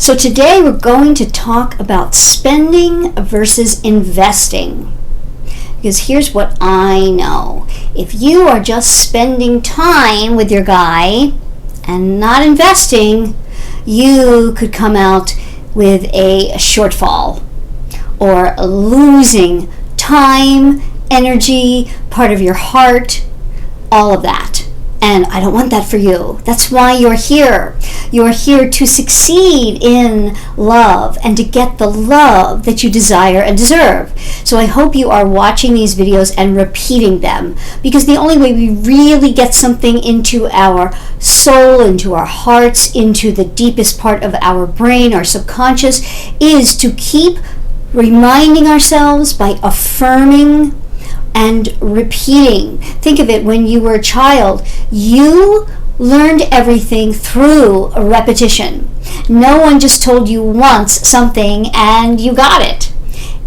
So today we're going to talk about spending versus investing. Because here's what I know. If you are just spending time with your guy and not investing, you could come out with a shortfall or losing time, energy, part of your heart, all of that. And I don't want that for you. That's why you're here. You're here to succeed in love and to get the love that you desire and deserve. So I hope you are watching these videos and repeating them, because the only way we really get something into our soul, into our hearts, into the deepest part of our brain, our subconscious, is to keep reminding ourselves by affirming and repeating. Think of it, when you were a child, you learned everything through repetition. No one just told you once something and you got it.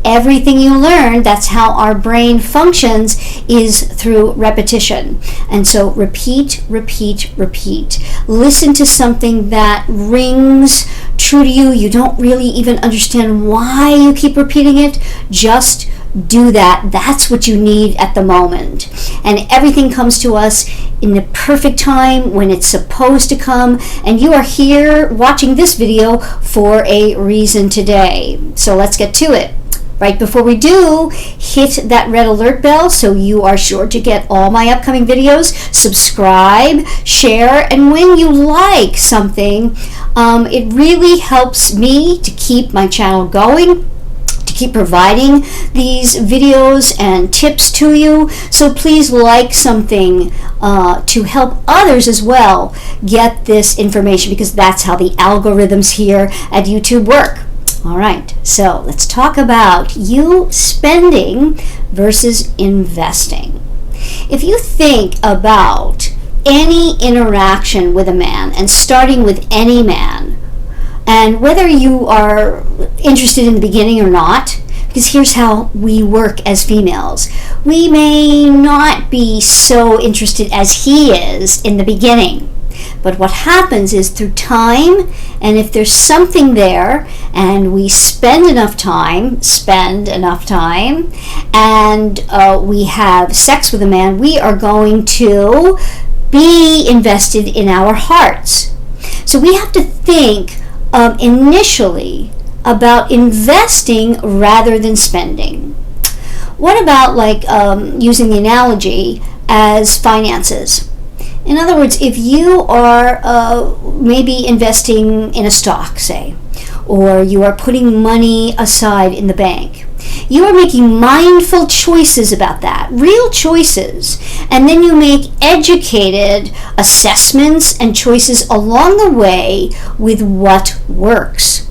Everything you learned, that's how our brain functions, is through repetition. And so repeat, repeat, repeat. Listen to something that rings true to you. You don't really even understand why you keep repeating it. Just do that. That's what you need at the moment. And everything comes to us in the perfect time when it's supposed to come. And you are here watching this video for a reason today. So let's get to it. Right before we do, hit that red alert bell so you are sure to get all my upcoming videos. Subscribe, share, and when you like something, it really helps me to keep my channel going, to keep providing these videos and tips to you. So please like something to help others as well get this information, because that's how the algorithms here at YouTube work. All right, so let's talk about you spending versus investing. If you think about any interaction with a man, and starting with any man, and whether you are interested in the beginning or not, because here's how we work as females. We may not be so interested as he is in the beginning. But what happens is, through time, and if there's something there, and we spend enough time, and we have sex with a man, we are going to be invested in our hearts. So we have to think initially about investing rather than spending. What about using the analogy as finances? In other words, if you are maybe investing in a stock, say, or you are putting money aside in the bank, you are making mindful choices about that, real choices, and then you make educated assessments and choices along the way with what works.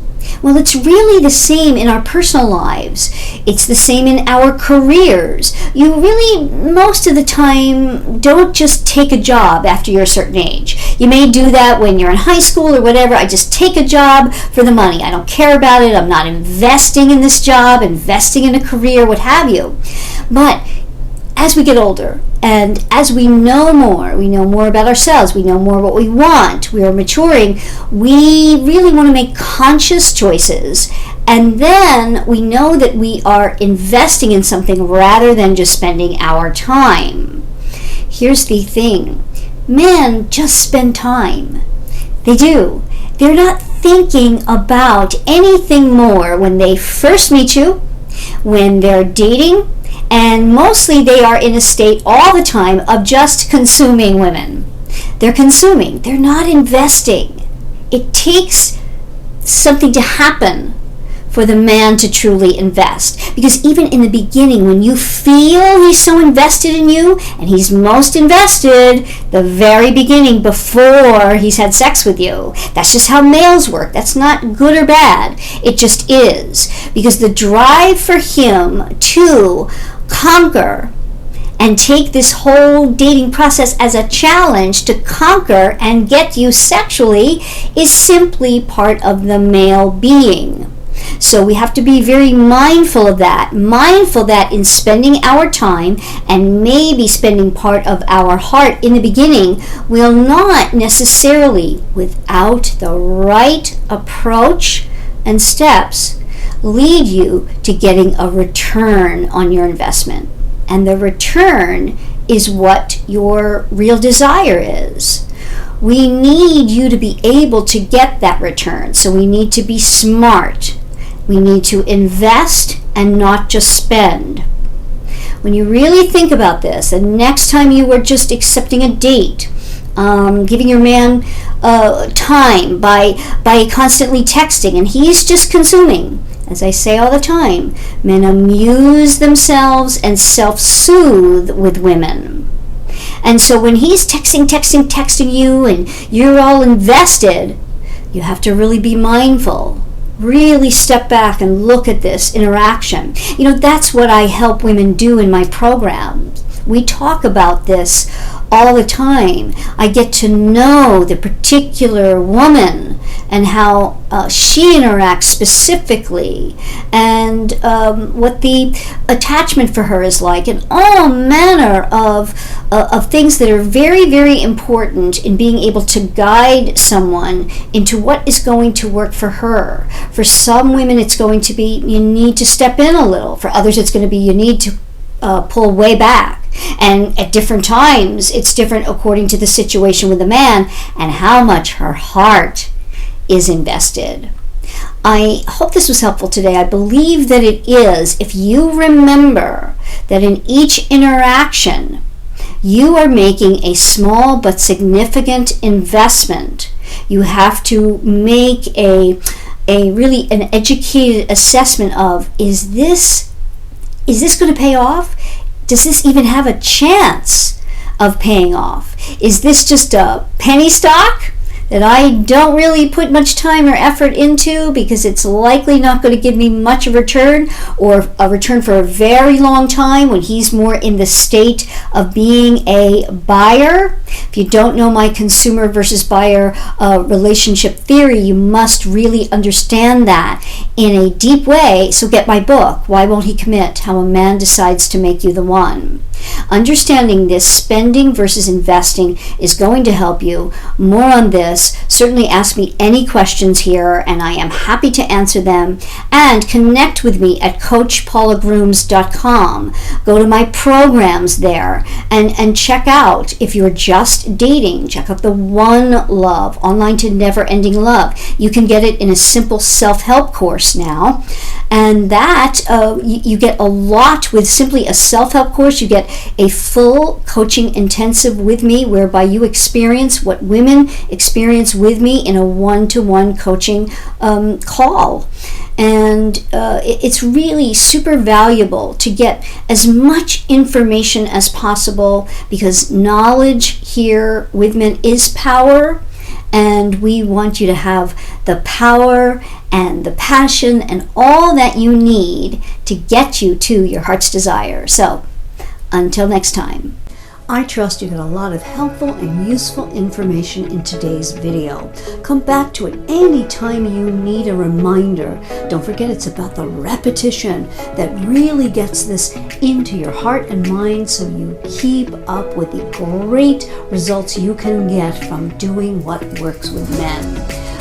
Well, it's really the same in our personal lives. It's the same in our careers. You really, most of the time, don't just take a job after you're a certain age. You may do that when you're in high school or whatever. I just take a job for the money. I don't care about it. I'm not investing in this job, investing in a career, what have you. But as we get older, and as we know more about ourselves, we know more what we want, we are maturing, we really want to make conscious choices, and then we know that we are investing in something rather than just spending our time. Here's the thing. Men just spend time. They do. They're not thinking about anything more when they first meet you, when they're dating, and mostly they are in a state all the time of just consuming women. They're consuming. They're not investing. It takes something to happen for the man to truly invest. Because even in the beginning, when you feel he's so invested in you, and he's most invested the very beginning before he's had sex with you. That's just how males work. That's not good or bad. It just is. Because the drive for him to conquer and take this whole dating process as a challenge to conquer and get you sexually is simply part of the male being. So we have to be very mindful of that. Mindful that in spending our time and maybe spending part of our heart in the beginning will not necessarily, without the right approach and steps, lead you to getting a return on your investment. And the return is what your real desire is. We need you to be able to get that return. So we need to be smart. We need to invest and not just spend. When you really think about this, the next time you are just accepting a date, giving your man time by constantly texting, and he's just consuming. As I say all the time, men amuse themselves and self-soothe with women. And so when he's texting you and you're all invested, you have to really be mindful. Really step back and look at this interaction. That's what I help women do in my programs. We talk about this all the time. I get to know the particular woman and how she interacts specifically, and what the attachment for her is like, and all manner of things that are very, very important in being able to guide someone into what is going to work for her. For some women, it's going to be you need to step in a little. For others, it's going to be you need to pull way back. And at different times, it's different according to the situation with the man and how much her heart is invested. I hope this was helpful today. I believe that it is. If you remember that in each interaction, you are making a small but significant investment, you have to make an educated assessment of, is this going to pay off? Does this even have a chance of paying off? Is this just a penny stock that I don't really put much time or effort into because it's likely not going to give me much of a return, or a return for a very long time when he's more in the state of being a buyer? If you don't know my consumer versus buyer relationship theory, you must really understand that in a deep way. So get my book, Why Won't He Commit? How a Man Decides to Make You the One. Understanding this spending versus investing is going to help you. More on this. Certainly ask me any questions here, and I am happy to answer them. And connect with me at CoachPaulagrooms.com. Go to my programs there and check out, if you're just dating, check out the One Love, Online to Never Ending Love. You can get it in a simple self-help course now. And that you get a lot with simply a self-help course. You get a full coaching intensive with me, whereby you experience what women experience with me in a one-to-one coaching call. And it's really super valuable to get as much information as possible, because knowledge here with men is power. And we want you to have the power and the passion and all that you need to get you to your heart's desire. So, until next time. I trust you got a lot of helpful and useful information in today's video. Come back to it anytime you need a reminder. Don't forget, it's about the repetition that really gets this into your heart and mind, so you keep up with the great results you can get from doing what works with men.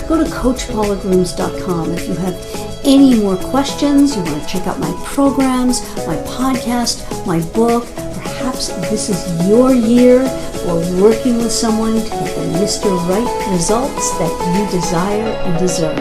Go to CoachPaulagrooms.com if you have any more questions, you want to check out my programs, my podcast, my book. Perhaps this is your year for working with someone to get the Mr. Right results that you desire and deserve.